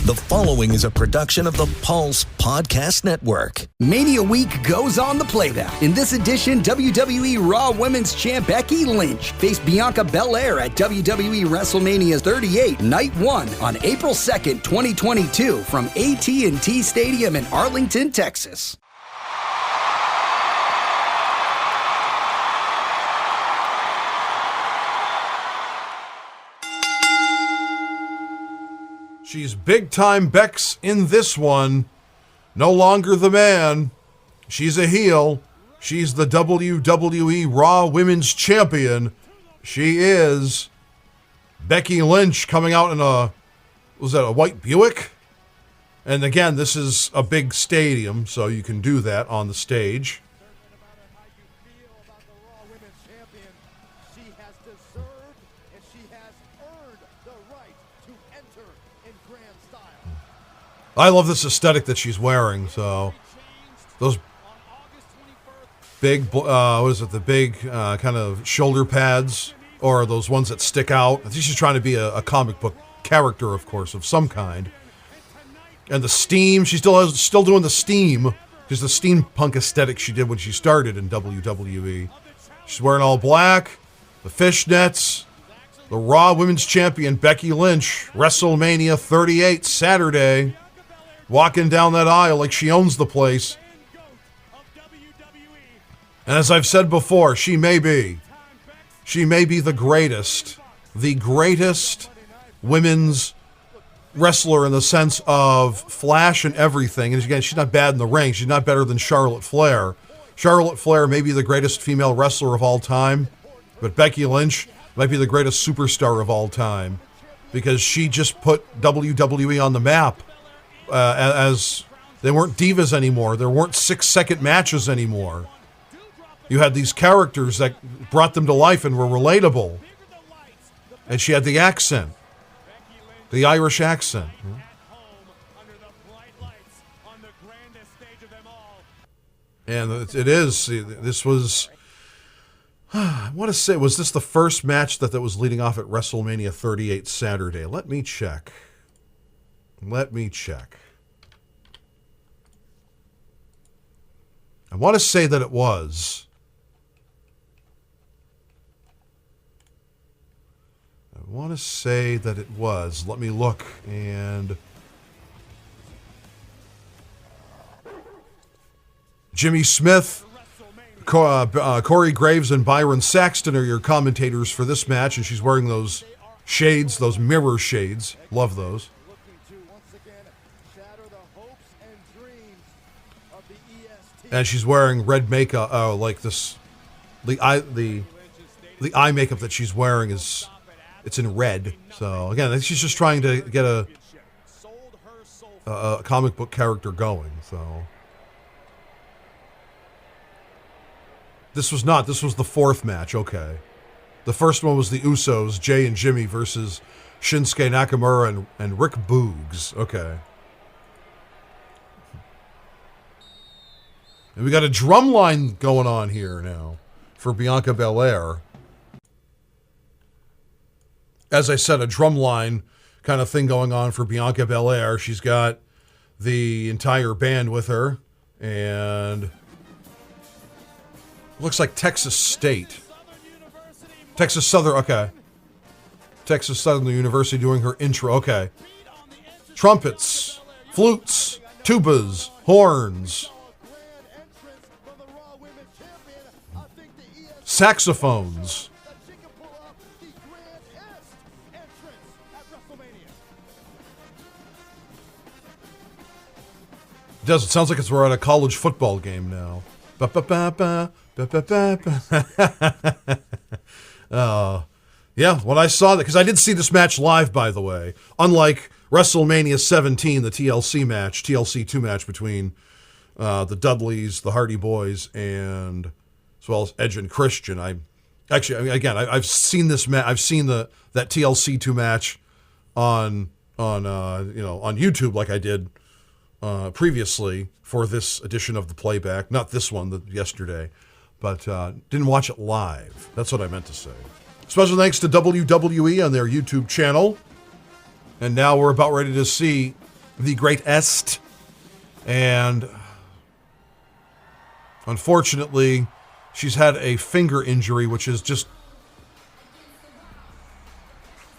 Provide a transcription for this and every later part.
The following is a production of the Pulse Podcast Network. Mania Week goes on the Playback. In this edition, WWE Raw Women's Champ Becky Lynch faced Bianca Belair at WWE WrestleMania 38, Night 1 on April 2nd, 2022 from AT&T Stadium in Arlington, Texas. She's big time Becks in this one. No longer the man. She's a heel. She's the WWE Raw Women's Champion. She is Becky Lynch, coming out in a white Buick? And again, this is a big stadium, so you can do that on the stage. I love this aesthetic that she's wearing. So those big, the big kind of shoulder pads, or those ones that stick out. I think she's trying to be a comic book character, of course, of some kind. And the steam, she's still doing the steam, because the steampunk aesthetic she did when she started in WWE. She's wearing all black, the fishnets. The Raw Women's Champion Becky Lynch, WrestleMania 38 Saturday. Walking down that aisle like she owns the place. And as I've said before, she may be the greatest women's wrestler in the sense of flash and everything. And again, she's not bad in the ring. She's not better than Charlotte Flair. Charlotte Flair may be the greatest female wrestler of all time, but Becky Lynch might be the greatest superstar of all time, because she just put WWE on the map. As they weren't divas anymore. There weren't 6-second matches anymore. You had these characters that brought them to life and were relatable. And she had the accent. The Irish accent. And it is. This was... I want to say, was this the first match that was leading off at WrestleMania 38 Saturday? Let me check. I want to say that it was. Let me look. And Jimmy Smith, Corey Graves, and Byron Saxton are your commentators for this match, and she's wearing those shades, those mirror shades. Love those. And she's wearing red makeup, like this. The eye makeup that she's wearing it's in red. So again, I think she's just trying to get a comic book character going. So this was the fourth match. Okay, the first one was the Usos, Jay and Jimmy versus Shinsuke Nakamura and Rick Boogs. Okay. And we got a drum line going on here now for Bianca Belair. As I said, a drum line kind of thing going on for Bianca Belair. She's got the entire band with her, and looks like Texas Southern, okay. Texas Southern University doing her intro, okay. Trumpets, flutes, tubas, horns, saxophones. It does. It sounds like we're at a college football game now. Yeah, when I saw that, because I did see this match live, by the way. Unlike WrestleMania 17, the TLC 2 match between the Dudleys, the Hardy Boys, and as well as Edge and Christian. I've seen this match. I've seen that TLC 2 match on YouTube, like I did previously for this edition of the Playback. Not this one, yesterday, but didn't watch it live. That's what I meant to say. Special thanks to WWE on their YouTube channel. And now we're about ready to see the greatest. And unfortunately, she's had a finger injury, which is just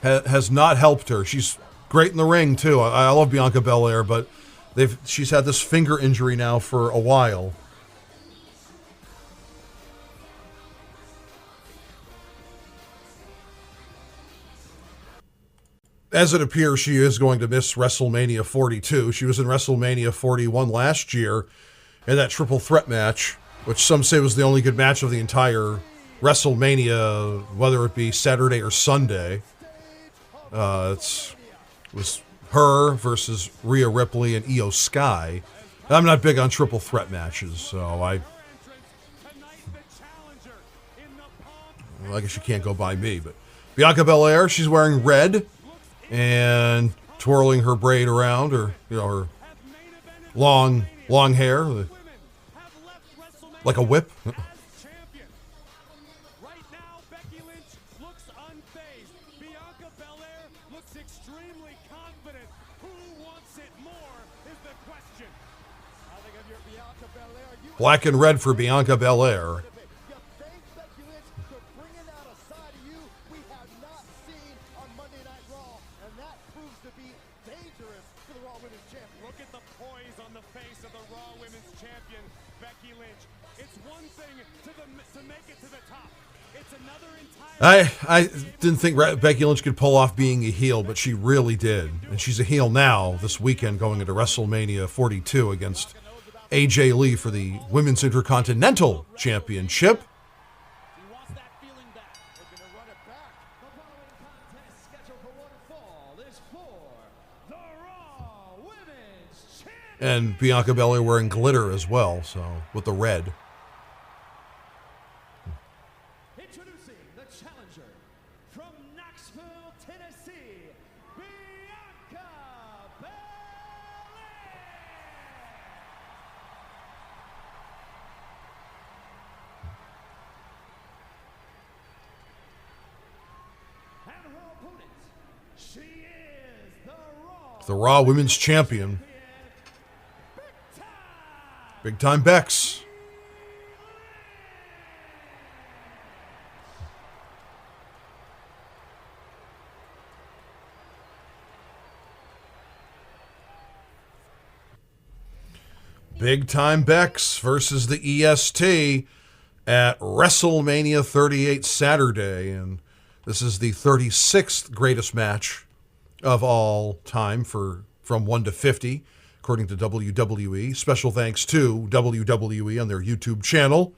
has not helped her. She's great in the ring, too. I love Bianca Belair, but she's had this finger injury now for a while. As it appears, she is going to miss WrestleMania 42. She was in WrestleMania 41 last year in that triple threat match, which some say was the only good match of the entire WrestleMania, whether it be Saturday or Sunday. It was her versus Rhea Ripley and Io Sky. I'm not big on triple threat matches, so I guess you can't go by me. But Bianca Belair, she's wearing red and twirling her braid around, or her long hair, like a whip. Right now, Becky Lynch looks unfazed. Bianca Belair looks extremely confident. Who wants it more is the question. I think of your Bianca Belair. Black and red for Bianca Belair. Look at the poise on the face of the Raw Women's Champion, Becky Lynch. It's one thing to make it to the top. It's another entirely... I didn't think Becky Lynch could pull off being a heel, but she really did. And she's a heel now this weekend going into WrestleMania 42 against AJ Lee for the Women's Intercontinental Championship. And Bianca Belair wearing glitter as well, so with the red. Introducing the challenger from Knoxville, Tennessee, Bianca Belair. And her opponent, she is The Raw Women's Champion. Big Time Becks. Big Time Becks versus the EST at WrestleMania 38 Saturday. And this is the 36th greatest match of all time from 1 to 50. According to WWE. Special thanks to WWE on their YouTube channel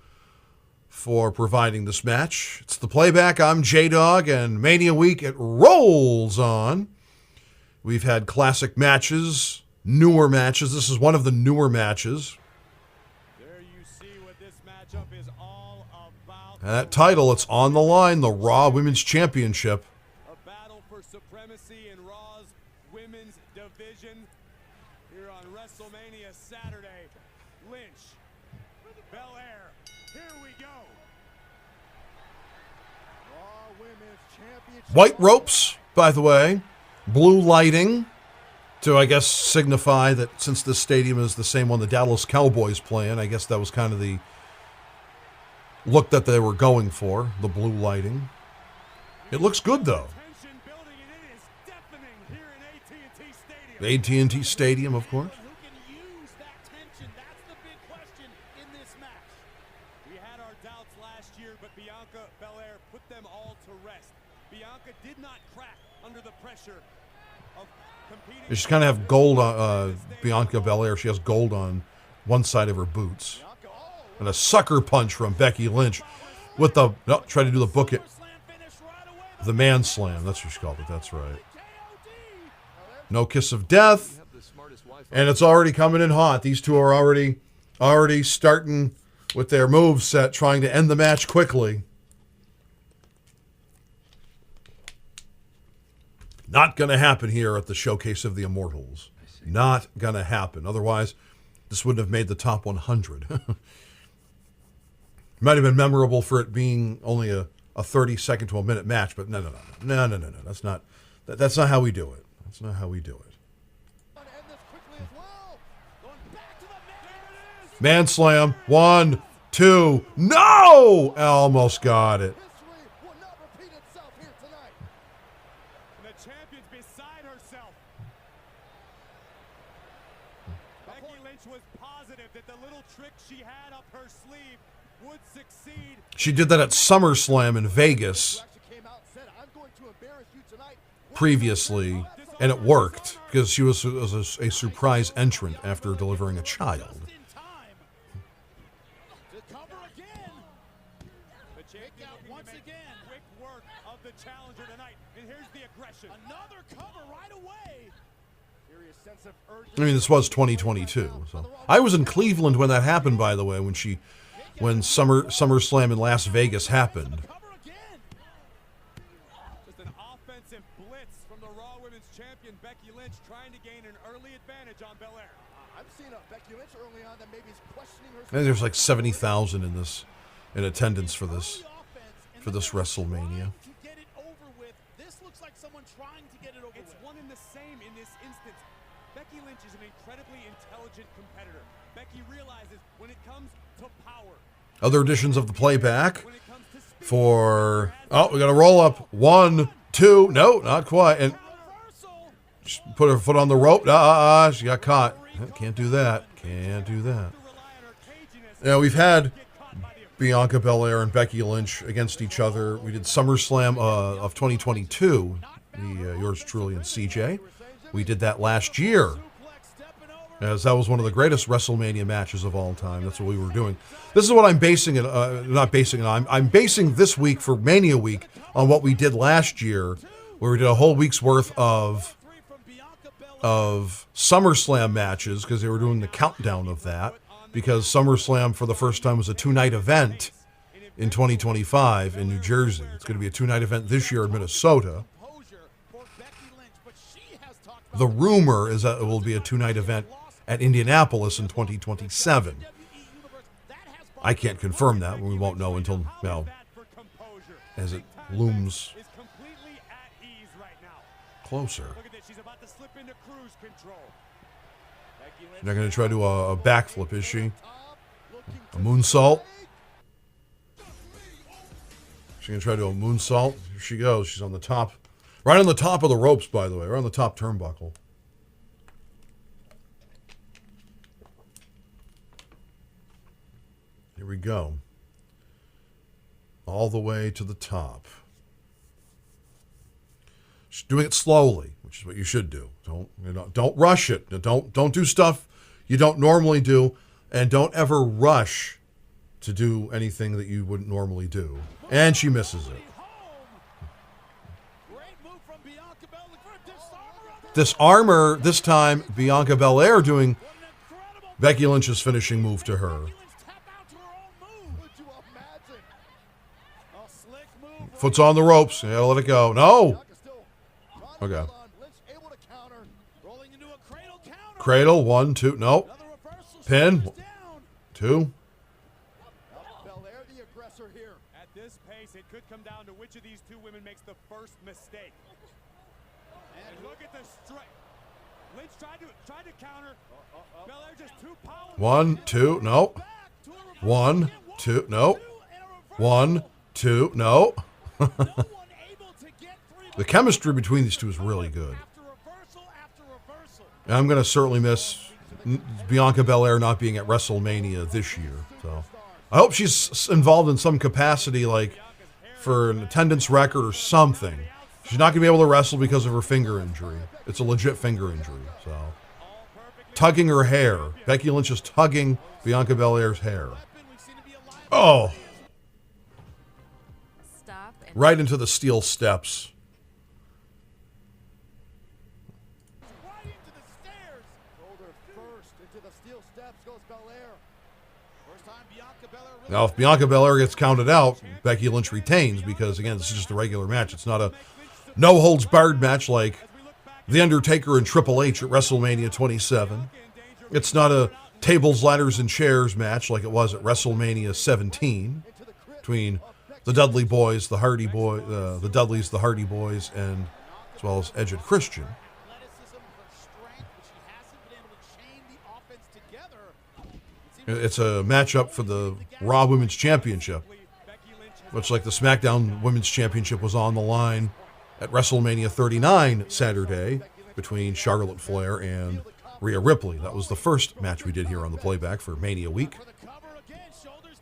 for providing this match. It's the Playback. I'm Dawg, and Mania Week, it rolls on. We've had classic matches, newer matches. This is one of the newer matches. There you see what this matchup is all about. And that title, it's on the line, the Raw Women's Championship. A battle for supremacy in Raw's women's division. Here on WrestleMania Saturday, Lynch, Belair, here we go. Raw Women's Championship. White ropes, by the way. Blue lighting to, I guess, signify that since this stadium is the same one the Dallas Cowboys play in, I guess that was kind of the look that they were going for, the blue lighting. It looks good, though. Tension building, and it is deafening here in AT&T Stadium. AT&T Stadium, of course. Who can use that tension? That's the big question in this match. We had our doubts last year, but Bianca Belair put them all to rest. Bianca did not crack under the pressure of competing. She's kind of have gold on Bianca Belair. She has gold on one side of her boots. And a sucker punch from Becky Lynch with the, no, try to do the book it. The man slam, that's what she called it, that's right. No kiss of death. And it's already coming in hot. These two are already starting with their move set, trying to end the match quickly. Not going to happen here at the Showcase of the Immortals. Not going to happen. Otherwise, this wouldn't have made the top 100. Might have been memorable for it being only a 30-second to a minute match, but no. That's not how we do it. That's not how we do it. Man slam. 1, 2. No! Almost got it. The champion's beside herself. Becky Lynch was positive that the little trick she had up her sleeve would succeed. She did that at SummerSlam in Vegas previously, and it worked because she was a surprise entrant after delivering a child. I mean, this was 2022. So I was in Cleveland when that happened, by the way, when SummerSlam in Las Vegas happened. Just an offensive blitz from the Raw Women's Champion Becky Lynch trying to gain an early advantage on Belair. I've seen Becky Lynch early on that maybe is questioning her. And there's like 70,000 in attendance for this WrestleMania. Get it over with. This looks like someone trying to get it over It's with. one and the same in this instance. Becky Lynch is an incredibly intelligent competitor. Becky realizes when it comes to power, Other editions of the playback when it comes to speed, for... Oh, we got a roll up. 1, 2. No, not quite. And she put her foot on the rope. She got caught. Can't do that. Can't do that. Yeah, we've had Bianca Belair and Becky Lynch against each other. We did SummerSlam of 2022, yours truly and CJ. We did that last year, as that was one of the greatest WrestleMania matches of all time. That's what we were doing. This is what I'm basing it, not basing it on. I'm basing this week for Mania Week on what we did last year, where we did a whole week's worth of SummerSlam matches, because they were doing the countdown of that, because SummerSlam for the first time was a 2-night event in 2025 in New Jersey. It's going to be a 2-night event this year in Minnesota. The rumor is that it will be a 2-night event at Indianapolis in 2027. I can't confirm that. We won't know until now, as it looms closer. She's not going to try to do a backflip, is she? A moonsault? She's going to try to do a moonsault. Here she goes. She's on the top. Right on the top of the ropes, by the way. Right on the top turnbuckle. Here we go. All the way to the top. She's doing it slowly, which is what you should do. Don't rush it. Don't do stuff you don't normally do, and don't ever rush to do anything that you wouldn't normally do. And she misses it. Disarmor, this time Bianca Belair doing Becky Lynch's finishing move to her. Foot's on the ropes. Yeah, let it go. No. Okay. Cradle, 1, 2. No. Pin. 2. At this pace, it could come down to which of these two women makes the first mistake. And look at the strike. Lynch tried to counter. Belair just too powerful. 1, 2. No. 1, 2. No. 1, 2. No. The chemistry between these two is really good. And I'm going to certainly miss Bianca Belair not being at WrestleMania this year. So I hope she's involved in some capacity, like for an attendance record or something. She's not going to be able to wrestle because of her finger injury. It's a legit finger injury. So tugging her hair. Becky Lynch is tugging Bianca Belair's hair. Oh. Right into the steel steps. Now, if Bianca Belair gets counted out, Becky Lynch retains because, again, this is just a regular match. It's not a no-holds-barred match like The Undertaker and Triple H at WrestleMania 27. It's not a tables, ladders, and chairs match like it was at WrestleMania 17 between the Dudley Boys, the Hardy Boy, the Dudleys, the Hardy Boys, and as well as Edge and Christian. It's a matchup for the Raw Women's Championship, much like the SmackDown Women's Championship was on the line at WrestleMania 39 Saturday between Charlotte Flair and Rhea Ripley. That was the first match we did here on the Playback for Mania Week.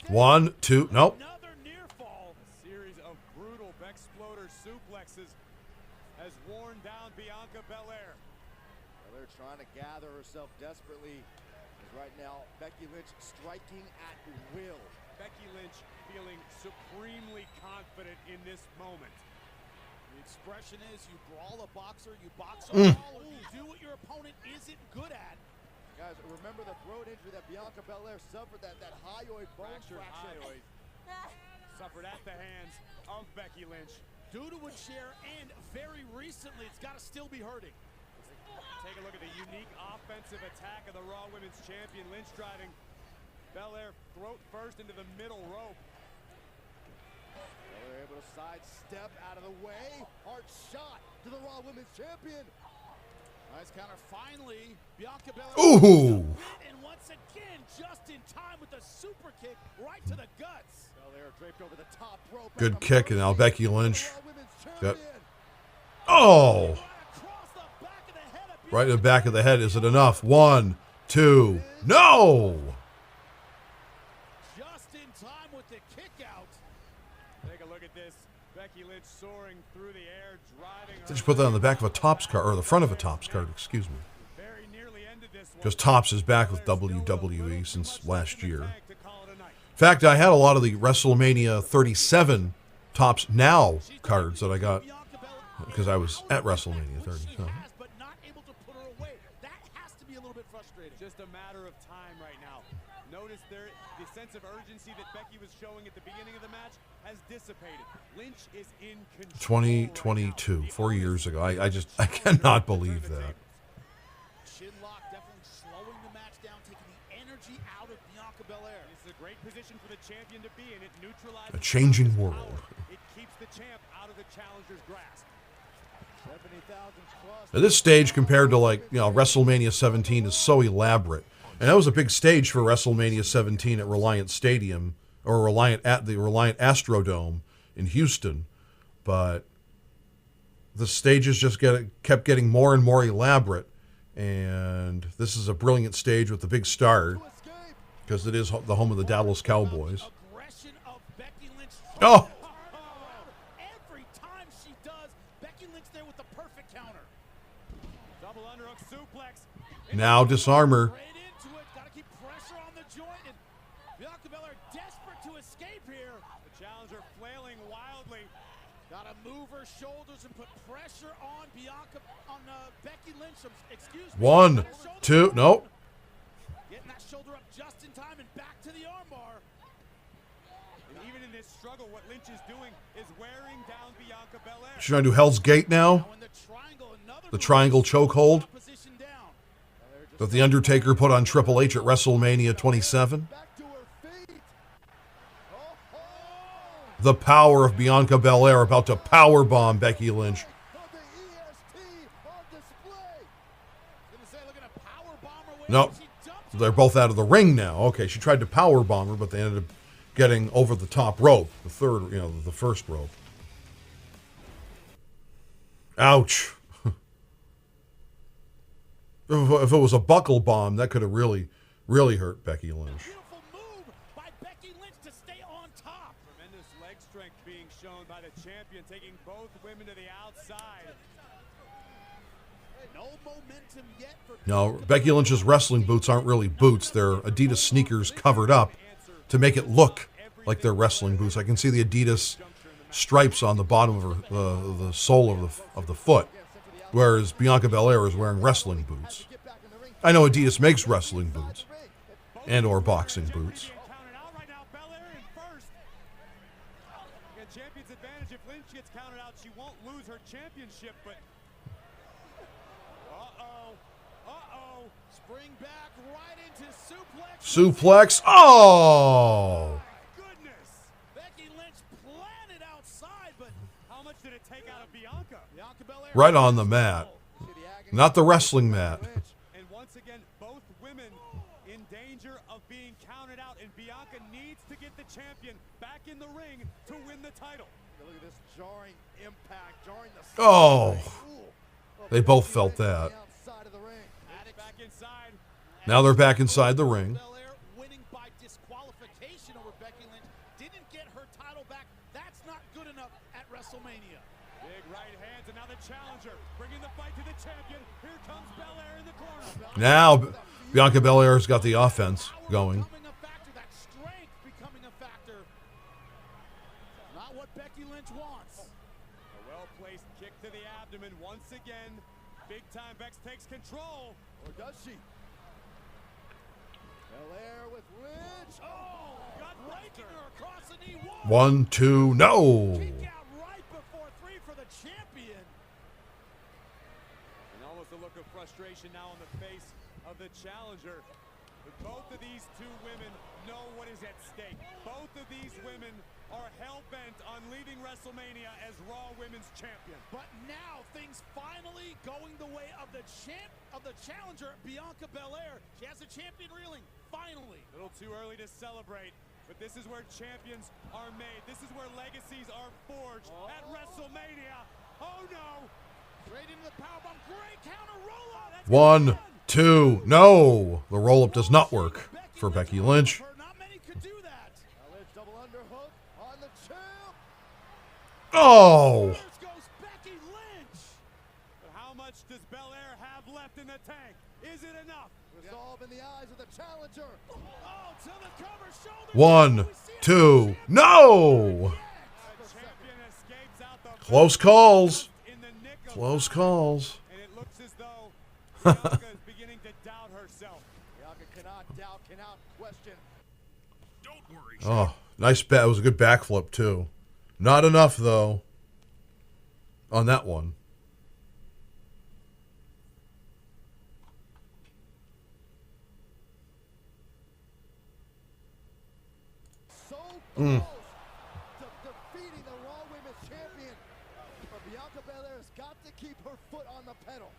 1, 2, nope. Another near fall. A series of brutal Bexploder suplexes has worn down Bianca Belair. Belair trying to gather herself desperately. As right now, Becky Lynch striking at will. Becky Lynch feeling supremely confident in this moment. The expression is you brawl a boxer, you box a brawl, you do what your opponent isn't good at. Guys, remember the throat injury that Bianca Belair suffered, that hyoid bone Fractured fracture. hyoid. Suffered at the hands of Becky Lynch. Due to a chair, and very recently, it's got to still be hurting. Take a look at the unique offensive attack of the Raw Women's Champion. Lynch driving Belair throat first into the middle rope. Belair able to sidestep out of the way. Hard shot to the Raw Women's Champion. Nice counter. Finally, Bianca Belair. Ooh! And once again, just in time with a super kick right to the guts. Belair draped over the top rope. Good kick, and now Becky Lynch. Raw Women's Got, Champion. oh! Across the back of the head of Right in the back of the head. Is it enough? 1, 2, no! just in time with the kick out. Take a look at this. Becky Lynch soaring through the air, driving her. Did you put that on the back of a Topps card, or the front of a Topps card, excuse me. Very nearly ended this one. Because Topps is back with WWE since last year. To call it a night. In fact, I had a lot of the WrestleMania 37 Topps Now cards that I got Bianca Belair because I was at WrestleMania she 37. has, but not able to put her away. That has to be a little bit frustrating. Just a matter of time right now. Notice there, the sense of urgency that Becky was showing at the beginning of the match has dissipated. Lynch is in control. 2022, 4 years ago. I cannot believe that. Shinlock definitely slowing the match down, taking the energy out of Bianca Belair. This is a great position for the champion to be in. It neutralizes A changing Bianca's world. power. It keeps the champ out of the challenger's grasp. 70,000 plus. At this stage, compared to WrestleMania 17, is so elaborate. And that was a big stage for WrestleMania 17 at Reliant Stadium, or at the Reliant Astrodome in Houston. But the stages just kept getting more and more elaborate. And this is a brilliant stage with the big star, because it is the home of the Dallas Cowboys. Aggression of Becky Lynch. Oh! Every time she does, Becky Lynch there with the perfect counter. Double underhook suplex. Now disarm her. Right into it. Got to keep pressure on the joint. And Bianca Belair desperate to escape here. The challenger flailing wildly. Got to move her shoulders and put pressure on Becky Lynch. Excuse me. 1, 2, nope. Getting that shoulder up just in time and back to the armbar. And even in this struggle, what Lynch is doing is wearing down Bianca Belair. She's going to do Hell's Gate now. Now in the triangle, another The triangle chokehold opposition down. that The Undertaker put on Triple H at WrestleMania 27. Back to her feet. Oh, The power of Bianca Belair about to powerbomb Becky Lynch. oh, the EST on display. Gonna say, look at a power bomber. Nope. She dumps They're both out of the ring now. Okay, she tried to powerbomb her, but they ended up getting over the top rope, the first rope. Ouch. If it was a buckle bomb, that could have really, really hurt Becky Lynch. beautiful move by Becky Lynch to stay on top. Tremendous leg strength being shown by the champion, taking both women to the outside. No momentum yet for Now, Becky Lynch's wrestling boots aren't really boots. They're Adidas sneakers covered up to make it look like they're wrestling boots. I can see the Adidas stripes on the bottom of her, the sole of the foot, whereas Bianca Belair is wearing wrestling boots. I know Adidas makes wrestling boots and or boxing boots. Being counted out right now. Belair in first. Again, champion's advantage. If Lynch gets counted out, she won't lose her championship, but spring back right into suplex. Suplex. Oh! goodness. Becky Lynch planted outside, but How much did it take out of Bianca? Bianca Belair Right on the mat. Not the wrestling mat. And once again, both women in danger of being counted out, and Bianca needs to get the champion back in the ring to win the title. Look at this jarring impact, jarring the Oh, they both felt that. outside of the ring. Back inside. Now they're back inside the ring. Belair winning by disqualification over Becky Lynch didn't get her title back. That's not good enough at WrestleMania. Big right hands, and now the challenger bringing the fight to the champion. Here comes Belair in the corner. Now Bianca Belair's got the offense going. Becoming a factor, that strength becoming a factor. Not what Becky Lynch wants. A well-placed kick to the abdomen once again. Big Time Becks takes control. Or does she? Belair with Lynch. Oh, gut Breaking her across the knee. 1, 2, no. Kick out right before 3 for the champion. And almost a look of frustration now on the face of the challenger. But both of these two women know what is at stake. Both of these women are hell-bent on leaving WrestleMania as Raw Women's Champion. But now things finally going the way of the challenger, Bianca Belair. She has the champion reeling, finally. A little too early to celebrate, but this is where champions are made. This is where legacies are forged at WrestleMania. Oh no! Straight into the powerbomb, great counter roll-up. 1, 2, no. The roll-up does not work for Becky Lynch. Not many could do that. Lynch double underhook on the champ. Oh, There goes Becky Lynch. But how much does Belair have left in the tank? Is it enough? Resolve in the eyes of the challenger. Oh, to the cover, shoulder. 1, 2, no. The champion escapes out the Close calls. in the nick of Close time. calls. And it looks as though Bianca is beginning to doubt herself. Bianca cannot doubt, cannot question. Oh, nice bat. It was a good backflip, too. Not enough, though, on that one. So close to defeating the Raw Women's Champion. But Bianca Belair has got to keep her foot on the pedal.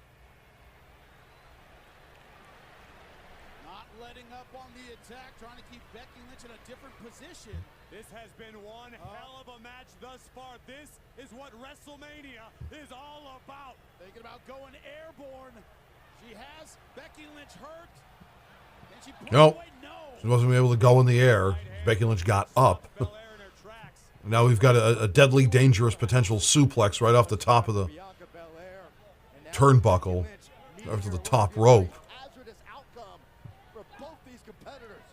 Not letting up on the attack, trying to keep Becky Lynch in a different position. This has been one hell of a match thus far. This is what WrestleMania is all about. Thinking about going airborne. She has Becky Lynch hurt. And she put Nope. away. No. She wasn't able to go in the air. Becky Lynch got up. Belair in her tracks. Now we've got a deadly, dangerous potential suplex right off the top of the Bianca Belair. And now turnbuckle, Becky Lynch right to the meets top her rope. hazardous outcome for both these competitors.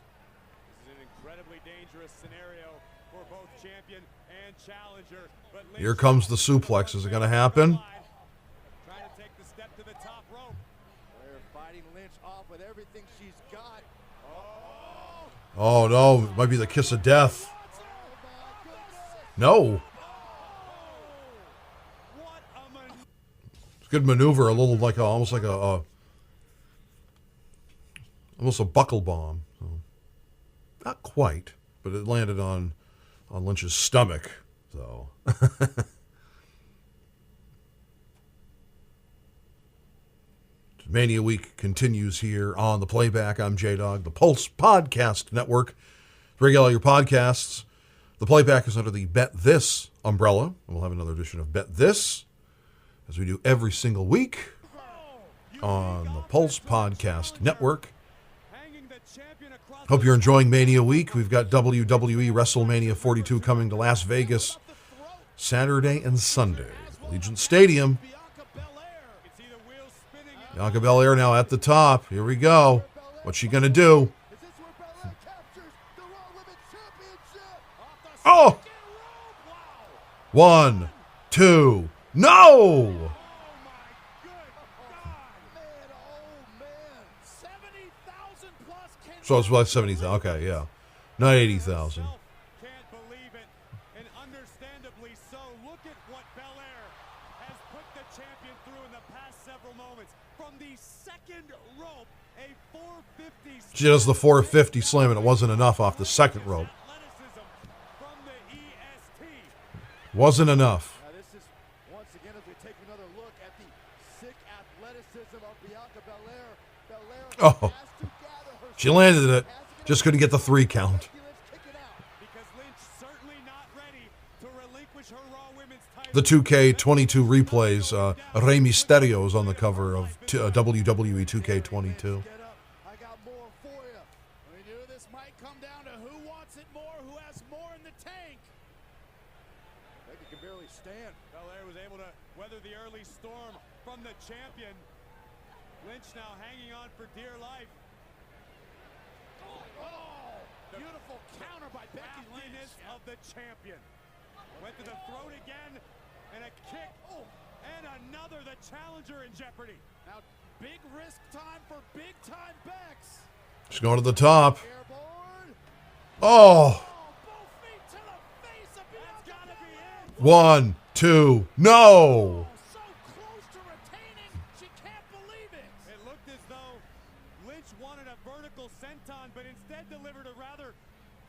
This is an incredibly dangerous scenario for both champion and challenger. But Lynch Here comes the suplex. Is it going to happen? Trying to take the step to the top rope. Belair fighting Lynch off with everything she's got. Oh, no. It might be the kiss of death. No. What a man. It's a good maneuver. A little like almost like almost a buckle bomb. So, not quite, but it landed on Lynch's stomach. So. Mania Week continues here on the Playback. I'm Dawg, the Pulse Podcast Network. Bring all your podcasts. The Playback is under the Bet This umbrella, and we'll have another edition of Bet This, as we do every single week on the Pulse Podcast Network. Hanging the champion across Hope you're enjoying Mania Week. We've got WWE WrestleMania 42 coming to Las Vegas Saturday and Sunday. Allegiant Stadium. Bianca Belair. You can see the wheels spinning. Bianca Belair now at the top. Here we go. What's she going to do? Is this where Belair captures the Raw Women's Championship? Oh! Wow. 1, 2, no! Man, oh man. 70,000 plus. Can So it's like 70,000. Okay, yeah. Not 80,000. Can't believe it. And understandably so. Look at what Belair has put the champion through in the past several moments. From the second rope, a 450. She does the 450 slam, and it wasn't enough off the second rope. Athleticism from the EST. Wasn't enough. Now this is, once again, as we take another look at the sick athleticism of Bianca Belair. Belair Oh, she landed it. Just couldn't get the 3 count. Because Lynch certainly not ready to relinquish her Raw Women's title. The 2K22 replays, Rey Mysterio is on the cover of WWE 2K22. I got more for you. We knew this might come down to who wants it more, who has more in the tank. Becky can barely stand. Belair was able to weather the early storm from the champion. Lynch now hanging on for dear life. Oh, beautiful counter by Becky Lynch. Of the champion. Went to the throat again, and a kick. Oh, and another. The challenger in jeopardy. Now, big risk time for big time Becks. She's going to the top. Airborne. Oh, Both feet to the face of That's Bianca gotta be it. 1, 2, no. So close to retaining, she can't believe it. It looked as though Lynch wanted a vertical senton, but instead delivered a rather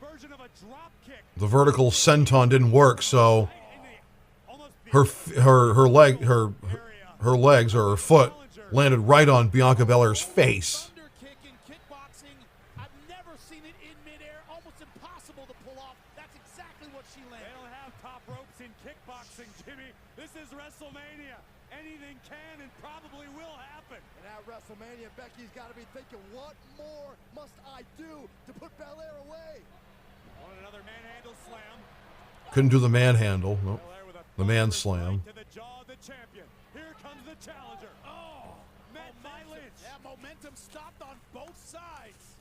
version of a drop kick. The vertical senton didn't work, so In the, almost the her legs or her foot landed right on Bianca Belair's face. Thunder kick in kickboxing. I've never seen it in midair. Almost impossible to pull off. That's exactly what she They landed. don't have top ropes in kickboxing, Jimmy. This is WrestleMania. Anything can and probably will happen. And at WrestleMania, Becky's got to be thinking, what more must I do to put Belair away? On another manhandle slam. Couldn't do the manhandle. Nope. Belair with a The man thunderous slam. right to the jaw of the champion. Here comes the challenger. Oh, met by Lynch. That momentum stopped on both sides.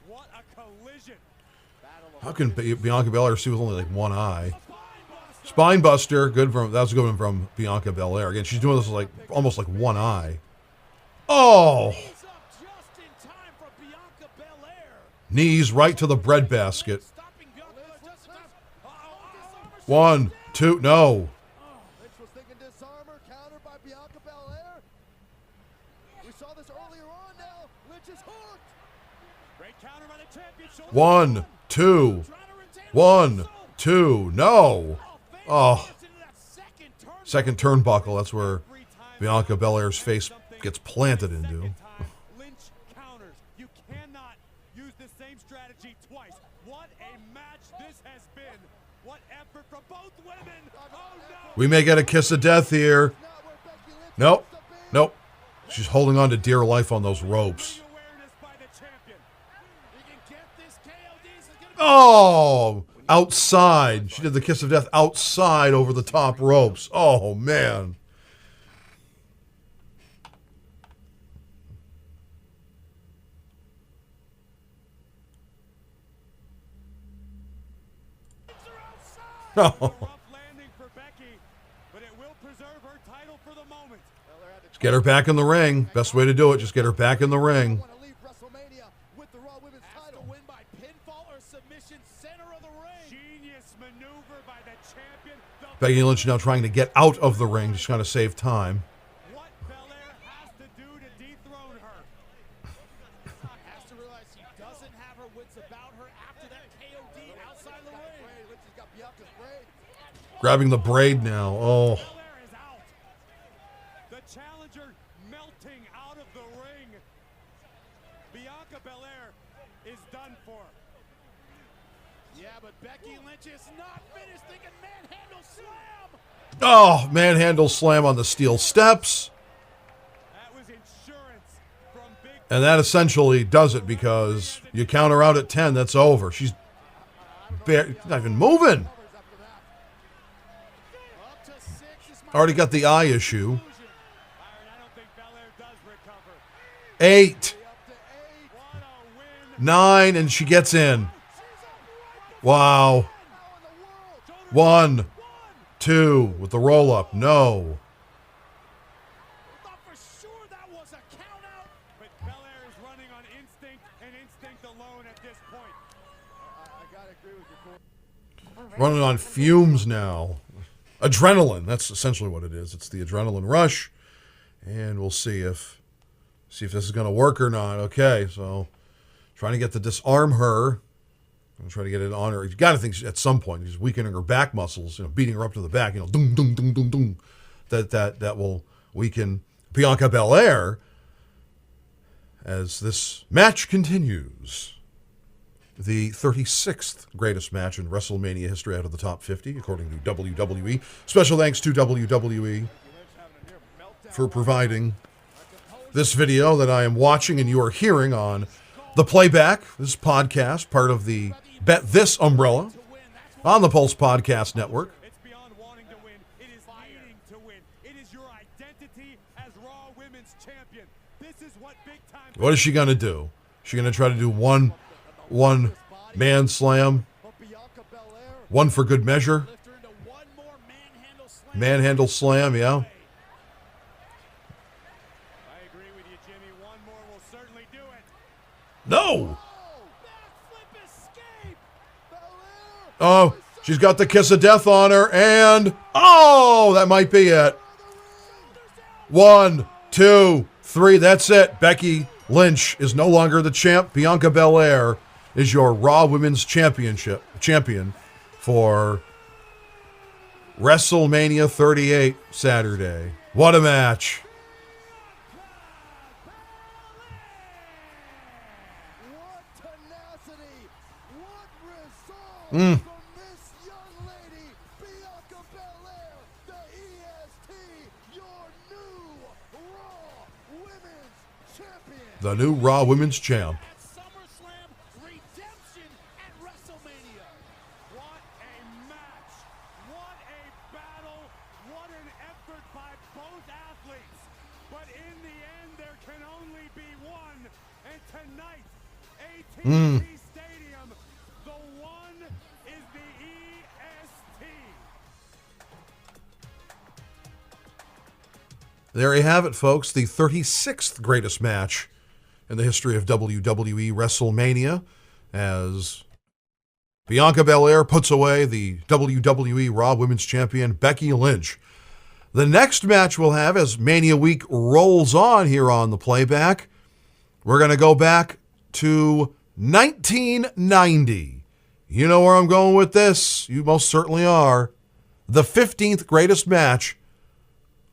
What a collision. How can Bianca Belair see with only like one eye? Spine buster, good from that was a good one from Bianca Belair. Again, she's doing this like almost like one eye. Oh, He's up just in time for Bianca Belair. knees right to the breadbasket. Stopping Bianca just in time. 1, 2, no. Lynch was thinking disarmer, countered by Bianca Belair. We saw this earlier on now. Lynch is hooked. Great counter by the champion. Shoulder 1, 2, 1, 2, no. Oh, second turnbuckle. That's where Bianca Belair's face gets planted into. Lynch counters. You cannot use the same strategy twice. What a match this has been. What effort from both women. Oh no. We may get a kiss of death here. Not where Becky Lynch Nope, wants to be. nope. She's holding on to dear life on those ropes. Awareness by the champion. You can get this KOD. This is gonna be Oh, outside. She did the kiss of death outside over the top ropes. Oh, man. Oh. Rough landing for Becky, but it will preserve her title for the moment. Just get her back in the ring. Best way to do it, just get her back in the ring. Want to leave WrestleMania with the Raw Women's Has to title. win by pinfall or submission, center of the ring. Genius maneuver by the champion. The Becky Lynch now trying to get out of the ring, just trying to save time. what Belair has to do to dethrone her. Has to realize she doesn't have her wits about her after that KOD outside the ring. Braid. Lynch has got Bianca's braid. Grabbing the braid now. Oh. Belair is out. The challenger melting out of the ring. Bianca Belair is done for. Yeah, but Becky Lynch is not finished. Thinking manhandle slam. Oh, manhandle slam on the steel steps. That was insurance from Big. And that essentially does it because you count her out at 10, that's over. She's not even moving. Up to 6. This might Already got the eye issue. Byron, I don't think Belair does recover. 8, Up to 8. What a win. 9, and she gets in. Wow. 1, 2 with the roll up. No. thought for sure that was a count out. But Belair is running on instinct and instinct alone at this point. I got to agree with you, Corey. Running on fumes now. Adrenaline. That's essentially what it is. It's the adrenaline rush. And we'll see if this is going to work or not. Okay, so trying to get to disarm her. I'm trying to get it on her. You got to think at some point she's weakening her back muscles, beating her up to the back, dum dum dum dum dum. That will weaken Bianca Belair. as this match continues. The 36th greatest match in WrestleMania history out of the top 50, according to WWE. Special thanks to WWE for providing this video that I am watching and you are hearing on the Playback, this podcast, part of the Bet This umbrella on the Pulse Podcast Network. It's beyond wanting to win. It is needing to win. It is your identity as Raw Women's Champion. This is what big time. What is she going to do? Is she going to try to do one man slam? One for good measure? Manhandle slam, yeah. I agree with you, Jimmy. One more will certainly do it. No! Backflip escape. Oh, she's got the kiss of death on her, and oh, that might be it. 1, 2, 3, that's it. Becky Lynch is no longer the champ. Bianca Belair is your Raw Women's champion for WrestleMania 38 Saturday. What a match. What tenacity! What resolve from this young lady, Bianca Belair, the EST, your new Raw Women's Champion. The new Raw Women's champ. At SummerSlam, redemption at WrestleMania. What a match. What a battle. What an effort by both athletes. But in the end, there can only be one. And tonight, AT&T Stadium, the one is the EST. There you have it, folks. The 36th greatest match in the history of WWE WrestleMania, as Bianca Belair puts away the WWE Raw Women's Champion, Becky Lynch. The next match we'll have, as Mania Week rolls on here on the Playback, we're going to go back to 1990. You know where I'm going with this. You most certainly are. The 15th greatest match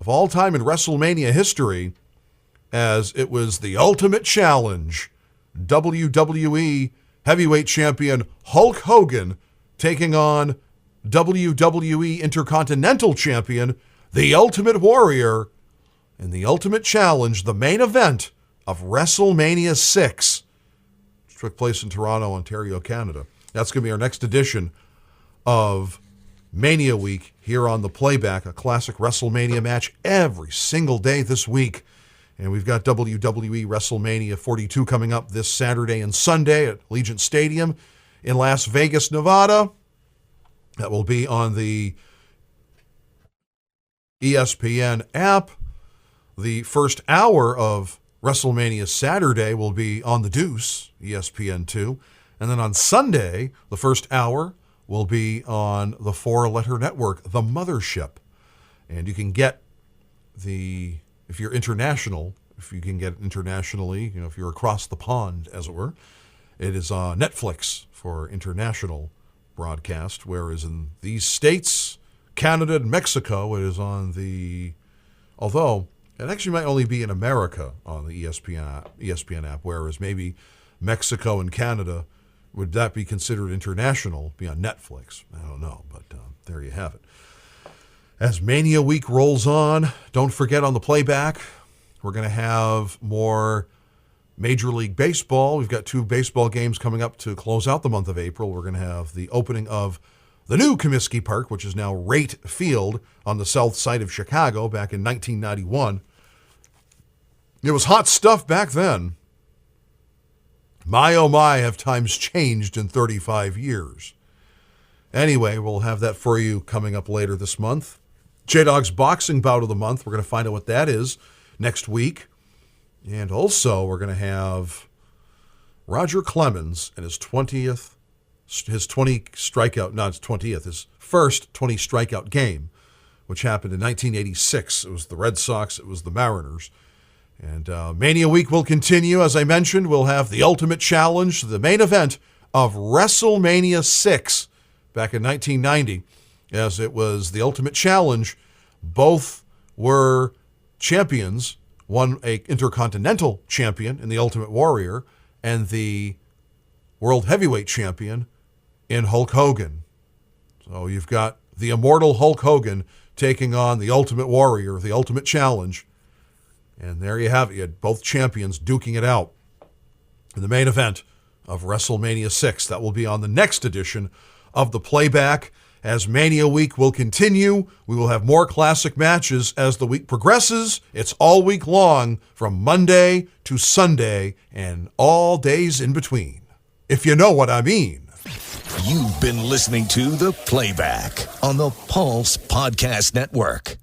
of all time in WrestleMania history, as it was the Ultimate Challenge. WWE Heavyweight Champion Hulk Hogan taking on WWE Intercontinental Champion, the Ultimate Warrior, in the Ultimate Challenge, the main event of WrestleMania 6, which took place in Toronto, Ontario, Canada. That's going to be our next edition of Mania Week here on the Playback, a classic WrestleMania match every single day this week. And we've got WWE WrestleMania 42 coming up this Saturday and Sunday at Allegiant Stadium in Las Vegas, Nevada. That will be on the ESPN app. The first hour of WrestleMania Saturday will be on the Deuce, ESPN2. And then on Sunday, the first hour will be on the four-letter network, the Mothership. And you can get if you're international, if you can get it internationally, if you're across the pond, as it were, it is on Netflix for international broadcast, whereas in these states, Canada and Mexico, it is on although it actually might only be in America on the ESPN app, whereas maybe Mexico and Canada, would that be considered international, be on Netflix? I don't know, but there you have it. As Mania Week rolls on, don't forget on the Playback, we're going to have more Major League Baseball. We've got 2 baseball games coming up to close out the month of April. We're going to have the opening of the new Comiskey Park, which is now Rate Field on the south side of Chicago back in 1991. It was hot stuff back then. My, oh my, have times changed in 35 years. Anyway, we'll have that for you coming up later this month. J-Dawg's boxing bout of the month. We're going to find out what that is next week. And also, we're going to have Roger Clemens and his 20th, his 20 strikeout, not his 20th, his first 20 strikeout game, which happened in 1986. It was the Red Sox, it was the Mariners. And Mania Week will continue. As I mentioned, we'll have the Ultimate Challenge, the main event of WrestleMania 6 back in 1990, as it was the Ultimate Challenge. Both were champions one a Intercontinental Champion in the Ultimate Warrior, and the World Heavyweight Champion in Hulk Hogan. So you've got the immortal Hulk Hogan taking on the Ultimate Warrior, the Ultimate Challenge. And there you have it. You had both champions duking it out in the main event of WrestleMania 6. That will be on the next edition of the Playback. As Mania Week will continue, we will have more classic matches as the week progresses. It's all week long, from Monday to Sunday and all days in between, if you know what I mean. You've been listening to The Playback on the Pulse Podcast Network.